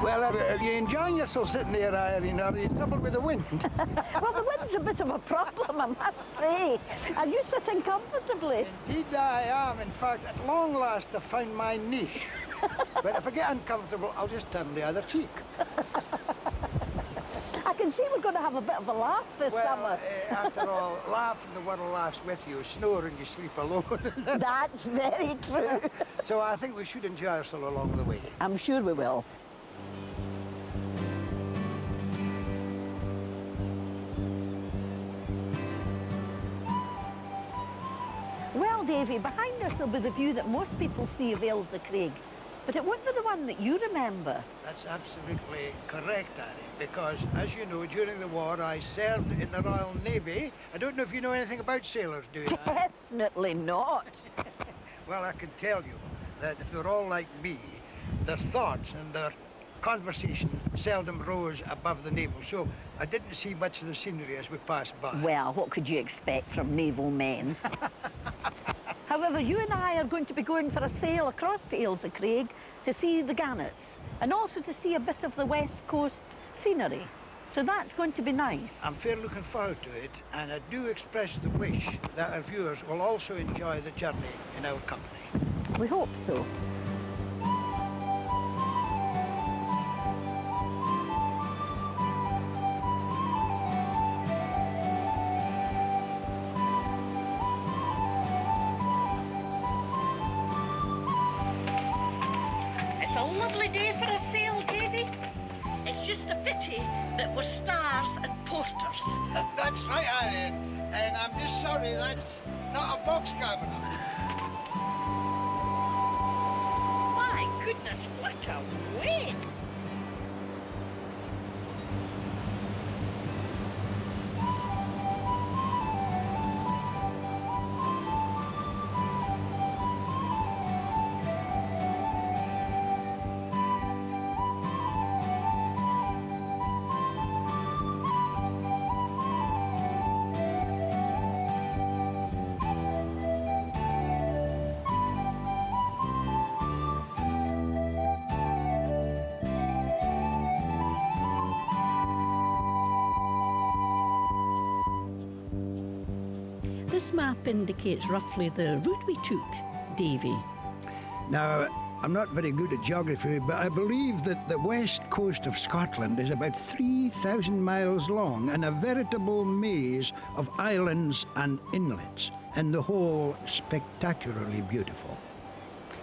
Well, are you enjoying yourself sitting there, Irene, or are you troubled with the wind? Well, the wind's a bit of a problem, I must say. Are you sitting comfortably? Indeed I am. In fact, at long last, I found my niche. But if I get uncomfortable, I'll just turn the other cheek. I can see we're going to have a bit of a laugh this summer. After all, laugh and the world laughs with you. Snore and you sleep alone. That's very true. So I think we should enjoy ourselves along the way. I'm sure we will. Well, Davie, behind us will be the view that most people see of Ailsa Craig, but it won't be the one that you remember. That's absolutely correct, Annie, because, as you know, during the war I served in the Royal Navy. I don't know if you know anything about sailors, do you? Definitely not. Well, I can tell you that if they're all like me, their thoughts and their conversation seldom rose above the navel, so I didn't see much of the scenery as we passed by. Well, what could you expect from naval men? However, you and I are going to be going for a sail across to Ailsa Craig to see the Gannets and also to see a bit of the West Coast scenery. So that's going to be nice. I'm fair looking forward to it, and I do express the wish that our viewers will also enjoy the journey in our company. We hope so. It's a lovely day for a sail, Davie. It's just a pity that we're stars and porters. That's right, Irene, and I'm just sorry that's not a box governor. My goodness, what a wind! This map indicates roughly the route we took, Davie. Now, I'm not very good at geography, but I believe that the west coast of Scotland is about 3,000 miles long and a veritable maze of islands and inlets, and the whole spectacularly beautiful.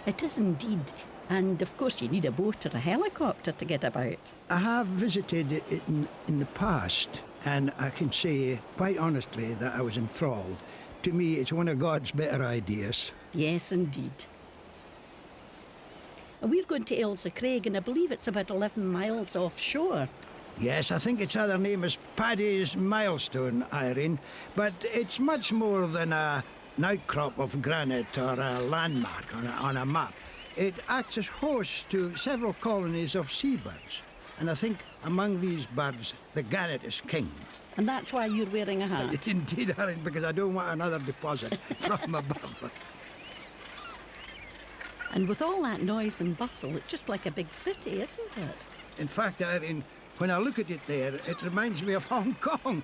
It is indeed. And of course you need a boat or a helicopter to get about. I have visited it in the past, and I can say quite honestly that I was enthralled. To me, it's one of God's better ideas. Yes, indeed. And we're going to Ailsa Craig, and I believe it's about 11 miles offshore. Yes, I think its other name is Paddy's Milestone, Irene, but it's much more than an outcrop of granite or a landmark on a map. It acts as host to several colonies of seabirds, and I think among these birds, the gannet is king. And that's why you're wearing a hat. It's indeed, Irene, because I don't want another deposit from above. And with all that noise and bustle, it's just like a big city, isn't it? In fact, Irene, when I look at it there, it reminds me of Hong Kong.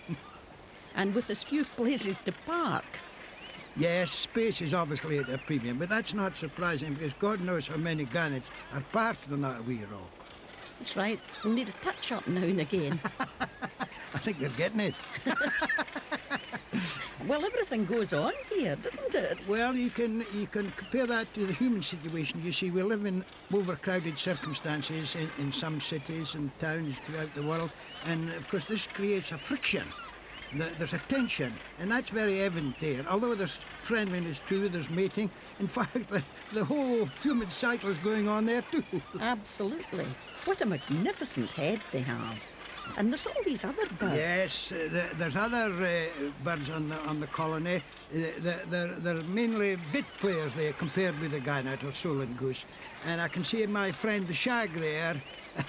And with as few places to park. Yes, space is obviously at a premium, but that's not surprising because God knows how many gannets are parked on that wee rock. That's right. We'll need a touch-up now and again. I think they're getting it. Well, everything goes on here, doesn't it? Well, you can compare that to the human situation. You see, we live in overcrowded circumstances in some cities and towns throughout the world, and of course this creates a friction. There's a tension, and that's very evident there. Although there's friendliness too, there's mating. In fact, the whole human cycle is going on there too. Absolutely. What a magnificent head they have. And there's all these other birds. Yes, there's other birds on the colony. They're mainly bit players there compared with the gannet or solan goose. And I can see my friend the shag there,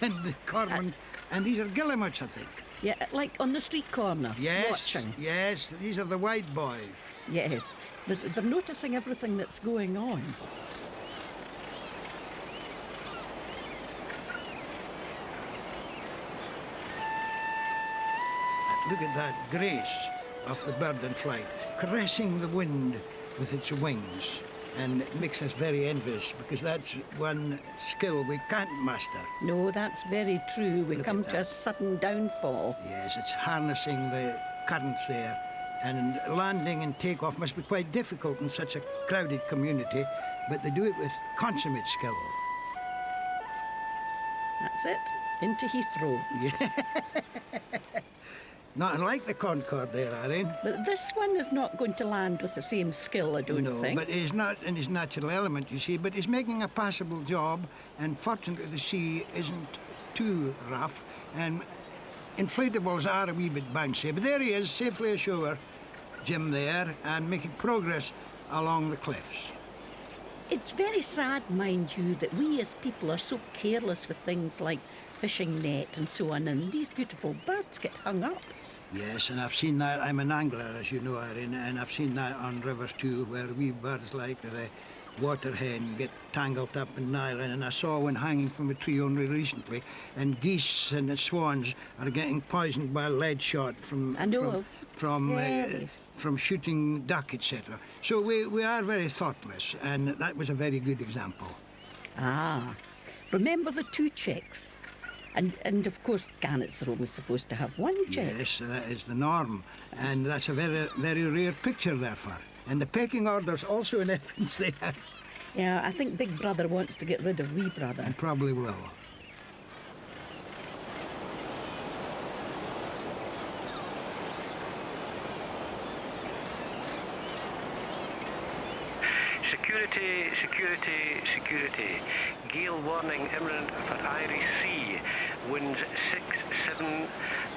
and the cormorant, and these are guillemots, I think. Yeah, like on the street corner, watching. Yes, these are the white boys. Yes, they're noticing everything that's going on. look at that grace of the bird in flight, caressing the wind with its wings. And it makes us very envious because that's one skill we can't master. No, that's very true. We Look come at to a that. sudden downfall. Yes, it's harnessing the currents there. And landing and takeoff must be quite difficult in such a crowded community, but they do it with consummate skill. That's it. Into Heathrow. Not unlike the Concorde there, Irene. But this one is not going to land with the same skill, I don't No, think. but he's not in his natural element, you see, but he's making a passable job, and fortunately the sea isn't too rough, and inflatables are a wee bit bouncy. But there he is, safely ashore, Jim there, and making progress along the cliffs. It's very sad, mind you, that we as people are so careless with things like fishing net and so on, and these beautiful birds get hung up. Yes, and I've seen that. I'm an angler, as you know, Irene, and I've seen that on rivers too, where wee birds like the water hen get tangled up in nylon, and I saw one hanging from a tree only recently, and geese and the swans are getting poisoned by lead shot from I know. from shooting duck, etc. So we are very thoughtless, and that was a very good example. Ah, remember the 2 checks? And of course, gannets are only supposed to have 1 check. Yes, that is the norm, and that's a very, very rare picture, therefore. And the pecking order's also in evidence there. Yeah, I think Big Brother wants to get rid of Wee Brother. And probably will. Security, security, security. Gale warning imminent for Irish Sea. Winds 6, 7,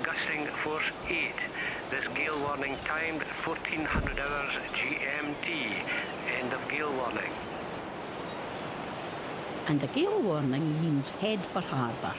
gusting force 8. This gale warning timed 1400 hours GMT. End of gale warning. And a gale warning means head for harbour.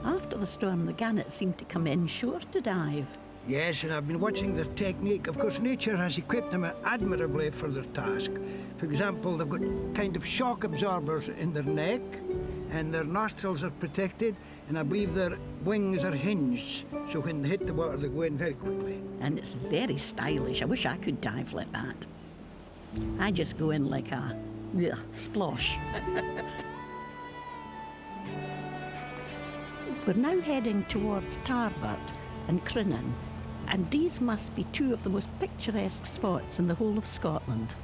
After the storm, the gannets seemed to come inshore to dive. Yes, and I've been watching their technique. Of course, nature has equipped them admirably for their task. For example, they've got kind of shock absorbers in their neck, and their nostrils are protected, and I believe their wings are hinged, so when they hit the water, they go in very quickly. And it's very stylish. I wish I could dive like that. I just go in like a splosh. We're now heading towards Tarbert and Crinan, and these must be 2 of the most picturesque spots in the whole of Scotland.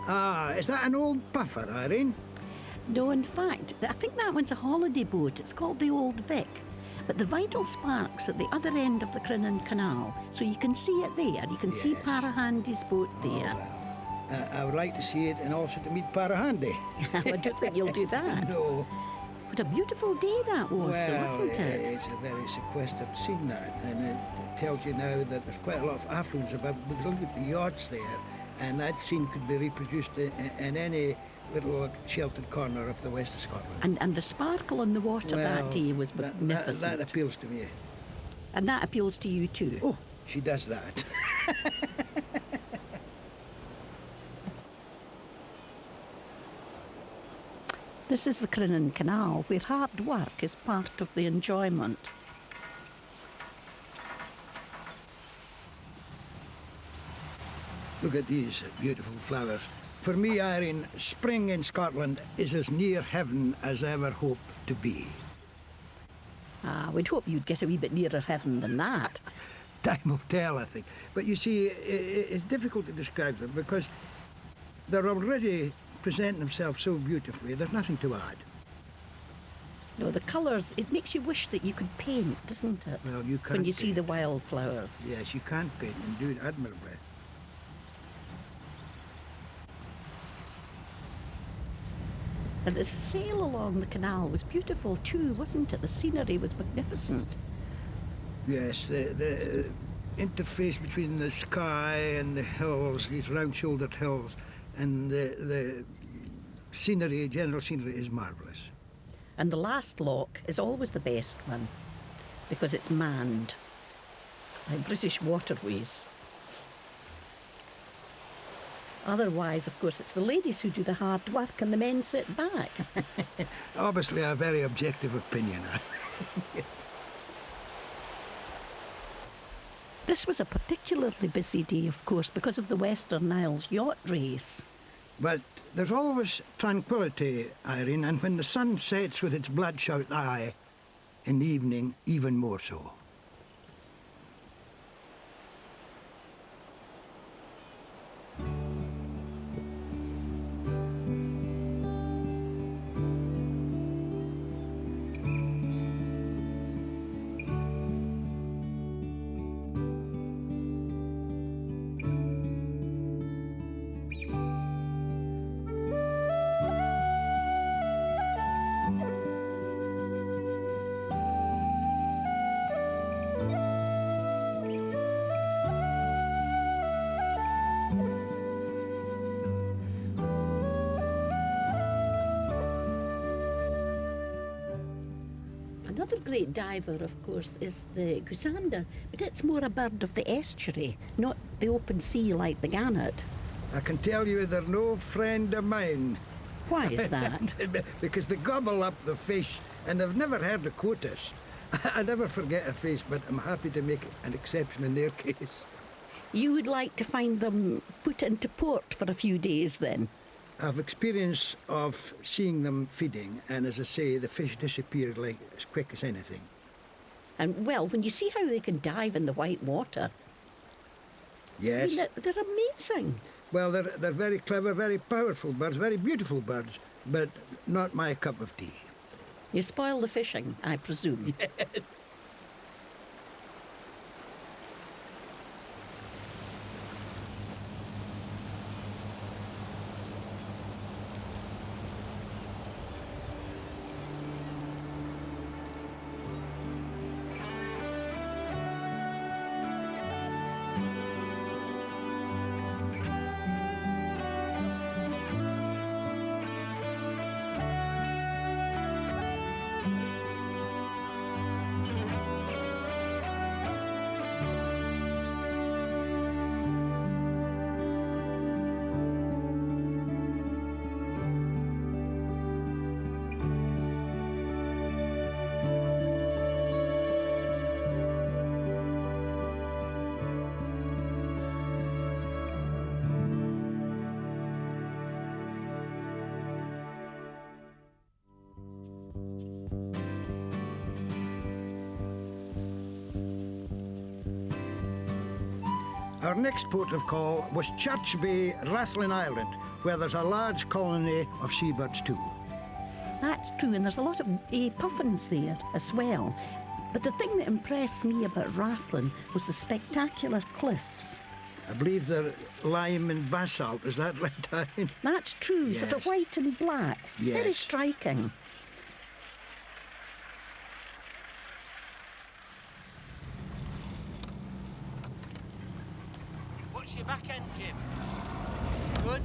Ah, is that an old puffer, Irene? No, in fact, I think that one's a holiday boat. It's called the Old Vic. But the Vital Spark's at the other end of the Crinan Canal, so you can see it there. You can see Yes. Parahandy's boat there. Oh, well. I would like to see it and also to meet Parahandy. I don't think you'll do that. No. What a beautiful day that was, though, wasn't it? It's a very sequestered scene, that, and it tells you now that there's quite a lot of affluence about, because look at the yachts there, and that scene could be reproduced in any little sheltered corner of the west of Scotland. And the sparkle on the water that day was magnificent. That appeals to me. And that appeals to you too. Oh, she does that. This is the Crinan Canal, where hard work is part of the enjoyment. Look at these beautiful flowers. For me, Irene, spring in Scotland is as near heaven as I ever hope to be. Ah, we'd hope you'd get a wee bit nearer heaven than that. Time will tell, I think. But you see, it's difficult to describe them because they're already present themselves so beautifully, there's nothing to add. No, the colours, it makes you wish that you could paint, doesn't it? Well, you can't when you see paint. the wildflowers. Yes, you can paint and do it admirably. And the sail along the canal was beautiful too, wasn't it? The scenery was magnificent. Yes, the interface between the sky and the hills, these round-shouldered hills, and the scenery, general scenery, is marvellous. And the last lock is always the best one because it's manned by British Waterways. Otherwise, of course, it's the ladies who do the hard work and the men sit back. Obviously, a very objective opinion. This was a particularly busy day, of course, because of the Western Isles yacht race. But there's always tranquility, Irene, and when the sun sets with its bloodshot eye, in the evening, even more so. Another great diver, of course, is the goosander, but it's more a bird of the estuary, not the open sea like the gannet. I can tell you they're no friend of mine. Why is that? Because they gobble up the fish, and they've never heard of quotas. I never forget a face, but I'm happy to make an exception in their case. You would like to find them put into port for a few days then? I've experience of seeing them feeding, and as I say, the fish disappear like as quick as anything. And, well, when you see how they can dive in the white water, Yes. I mean, they're amazing. Well, they're very clever, very powerful birds, very beautiful birds, but not my cup of tea. You spoil the fishing, I presume. Yes. Our next port of call was Church Bay, Rathlin Island, where there's a large colony of seabirds too. That's true, and there's a lot of puffins there as well. But the thing that impressed me about Rathlin was the spectacular cliffs. I believe they're lime and basalt, is that right, Irene? That's true, sort of Yes. white and black. Very Yes. striking. What's your back end, Jim? Good?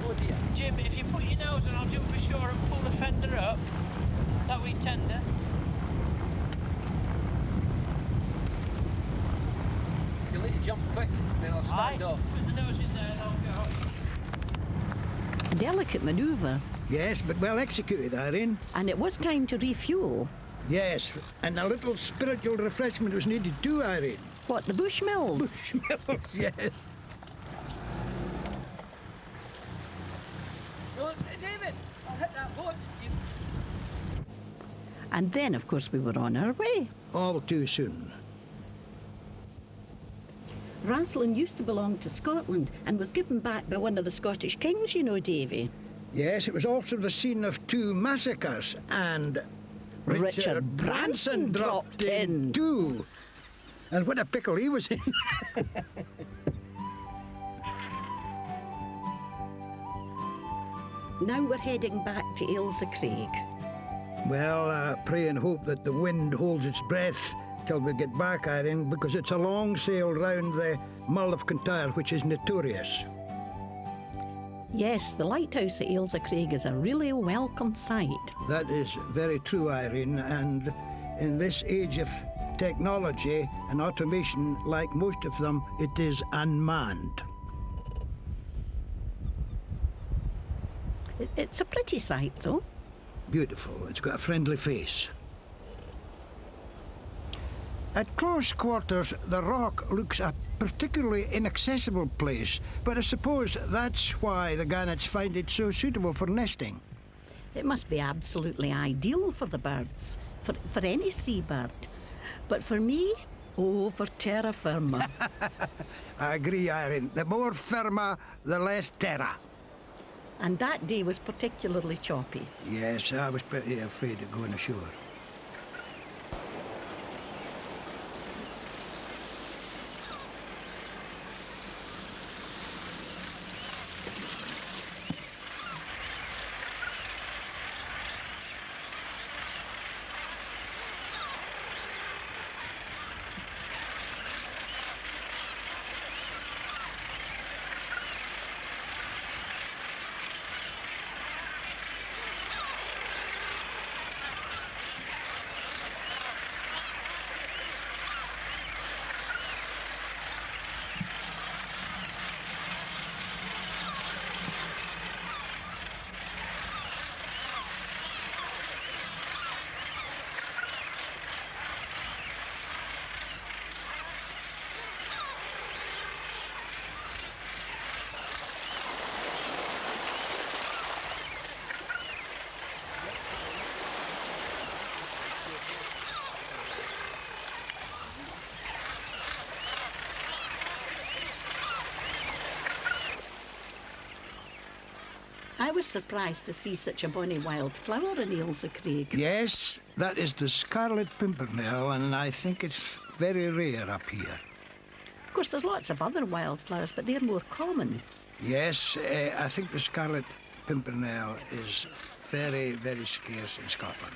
Oh dear. Jim, if you put your nose on, I'll jump ashore and pull the fender up. That we tender. You let you jump quick, then I'll Aye. stand up. Put the nose in there and I'll go. A delicate manoeuvre, Yes, but well executed, Irene. and it was time to refuel. Yes, and a little spiritual refreshment was needed too, Irene. What, the Bushmills? Schmells, yes. No, David, I'll hit that boat. And then, of course, we were on our way. All too soon. Rathlin used to belong to Scotland and was given back by one of the Scottish kings, you know, Davie. Yes, it was also the scene of 2 massacres, and Richard Branson dropped in. too. And what a pickle he was in. Now we're heading back to Ailsa Craig. Well, pray and hope that the wind holds its breath till we get back, Irene, because it's a long sail round the Mull of Kintyre, which is notorious. Yes, the lighthouse at Ailsa Craig is a really welcome sight. That is very true, Irene, and in this age of technology and automation, like most of them, it is unmanned. It's a pretty sight, though. Beautiful. It's got a friendly face. At close quarters, the rock looks a particularly inaccessible place, but I suppose that's why the gannets find it so suitable for nesting. It must be absolutely ideal for the birds, for any seabird. But for me, oh, for terra firma. I agree, Irene. The more firma, the less terra. And that day was particularly choppy. Yes, I was pretty afraid of going ashore. I was surprised to see such a bonny wild flower in Ailsa Craig. Yes, that is the scarlet pimpernel, and I think it's very rare up here. Of course, there's lots of other wildflowers, but they're more common. Yes, I think the scarlet pimpernel is very, very scarce in Scotland.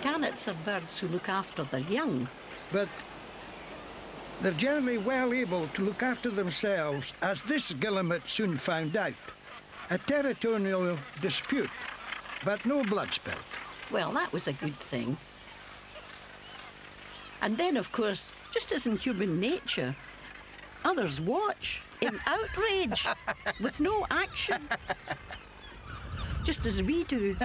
Gannets are birds who look after their young. But they're generally well able to look after themselves, as this guillemot soon found out. A territorial dispute, but no blood spilt. Well, that was a good thing. And then, of course, just as in human nature, others watch in outrage with no action. Just as we do.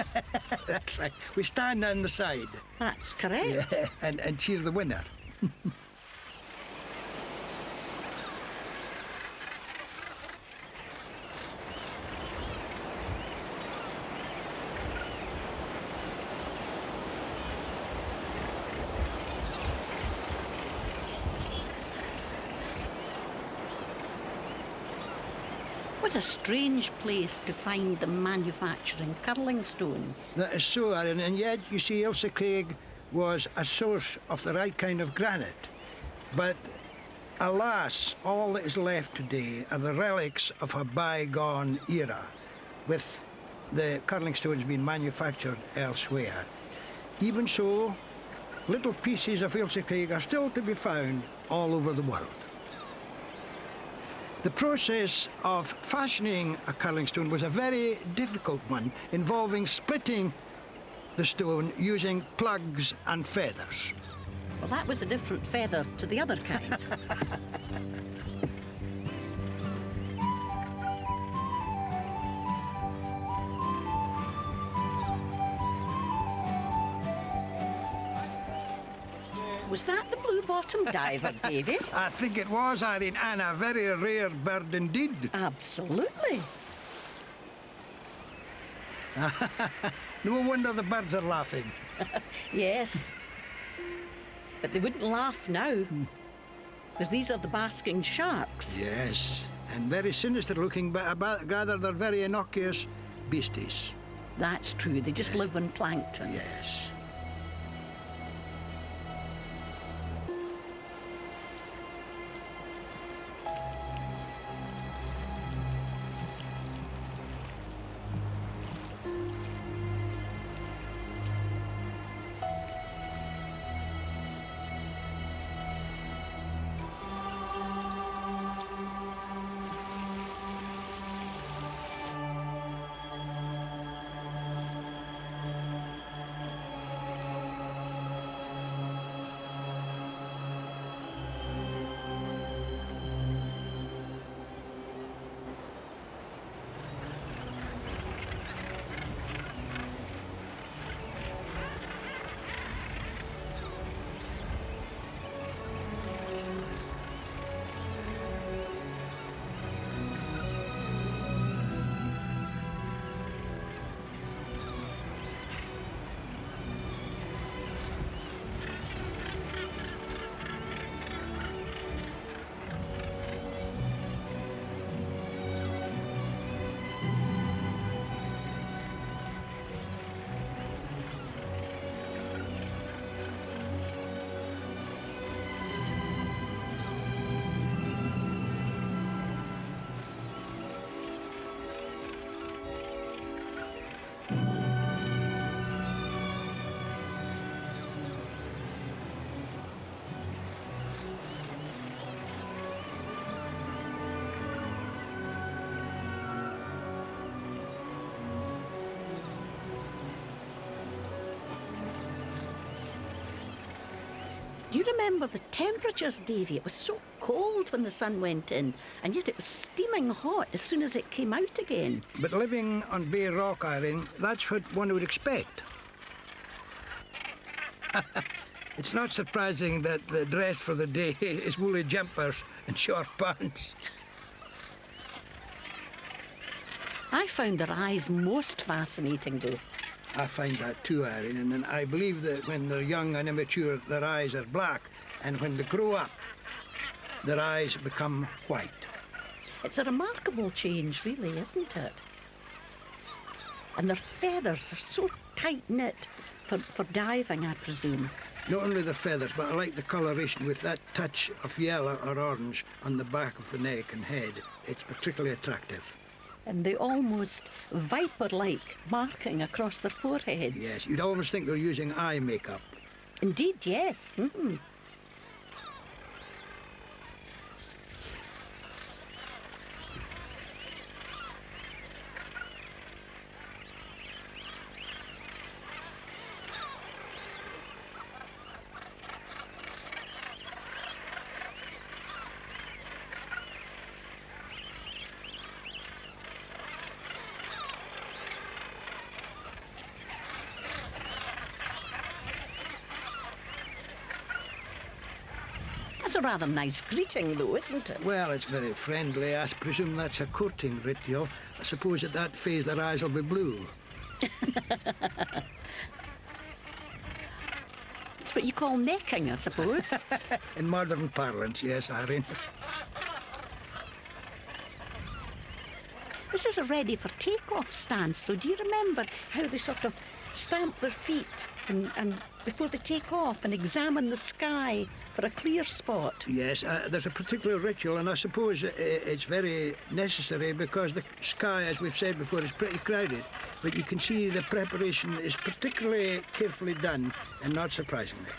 That's right. We stand on the side. That's correct. Yeah, and cheer the winner. What a strange place to find them manufacturing curling stones. That is so, Irene, and yet, you see, Ailsa Craig was a source of the right kind of granite. But alas, all that is left today are the relics of a bygone era, with the curling stones being manufactured elsewhere. Even so, little pieces of Ailsa Craig are still to be found all over the world. The process of fashioning a curling stone was a very difficult one, involving splitting the stone using plugs and feathers. Well, that was a different feather to the other kind. Was that the blue-bottom diver, Davie? I think it was, Irene, and a very rare bird indeed. Absolutely. No wonder the birds are laughing. Yes. But they wouldn't laugh now, because these are the basking sharks. Yes, and very sinister looking, but rather they're very innocuous beasties. That's true, they just live on plankton. Yes. Do you remember the temperatures, Davie? It was so cold when the sun went in, and yet it was steaming hot as soon as it came out again. But living on Bay Rock, Irene, that's what one would expect. It's not surprising that the dress for the day is woolly jumpers and short pants. I found their eyes most fascinating, though. I find that too, Irene, and I believe that when they're young and immature, their eyes are black, and when they grow up, their eyes become white. It's a remarkable change, really, isn't it? And their feathers are so tight-knit for diving, I presume. Not only the feathers, but I like the coloration with that touch of yellow or orange on the back of the neck and head. It's particularly attractive. And the almost viper-like marking across their foreheads. Yes, you'd almost think they're using eye makeup. Indeed, yes. Mm-hmm. That's a rather nice greeting, though, isn't it? Well, it's very friendly. I presume that's a courting ritual. I suppose at that phase their eyes will be blue. It's what you call necking, I suppose. In modern parlance, yes, Irene. This is a ready for takeoff stance, though. Do you remember how they sort of stamp their feet and before they take off and examine the sky for a clear spot? Yes, there's a particular ritual, and I suppose it's very necessary because the sky, as we've said before, is pretty crowded. But you can see the preparation is particularly carefully done, and not surprisingly.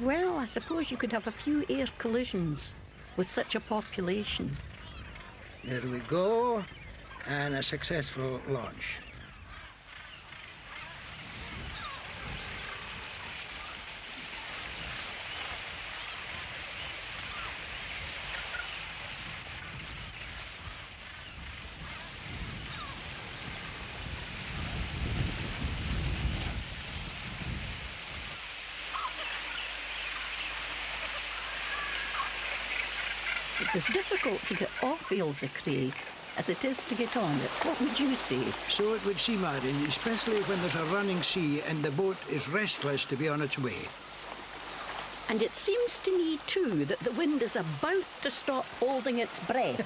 Well, I suppose you could have a few air collisions with such a population. There we go, and a successful launch. It's as difficult to get off Ailsa Craig as it is to get on it. What would you say? So it would seem, Irene, especially when there's a running sea and the boat is restless to be on its way. And it seems to me, too, that the wind is about to stop holding its breath.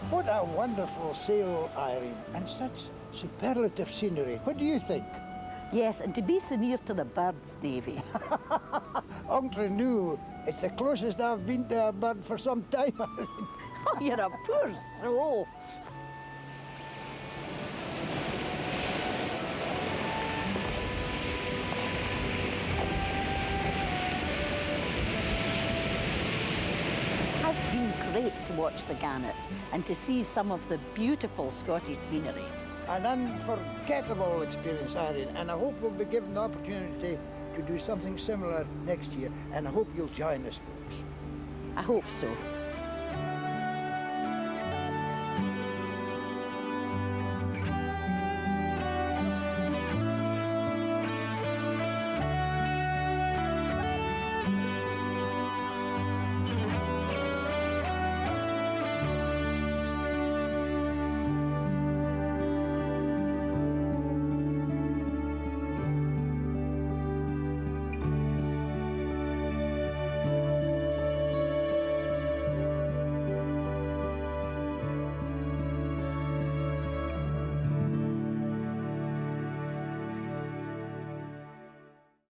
What a wonderful sail, Irene, and such superlative scenery. What do you think? Yes, and to be so near to the birds, Davie. Uncle knew it's the closest I've been to a bird for some time, Irene. Oh, you're a poor soul. It has been great to watch the Gannets and to see some of the beautiful Scottish scenery. An unforgettable experience, Irene, and I hope we'll be given the opportunity to do something similar next year, and I hope you'll join us, folks. I hope so.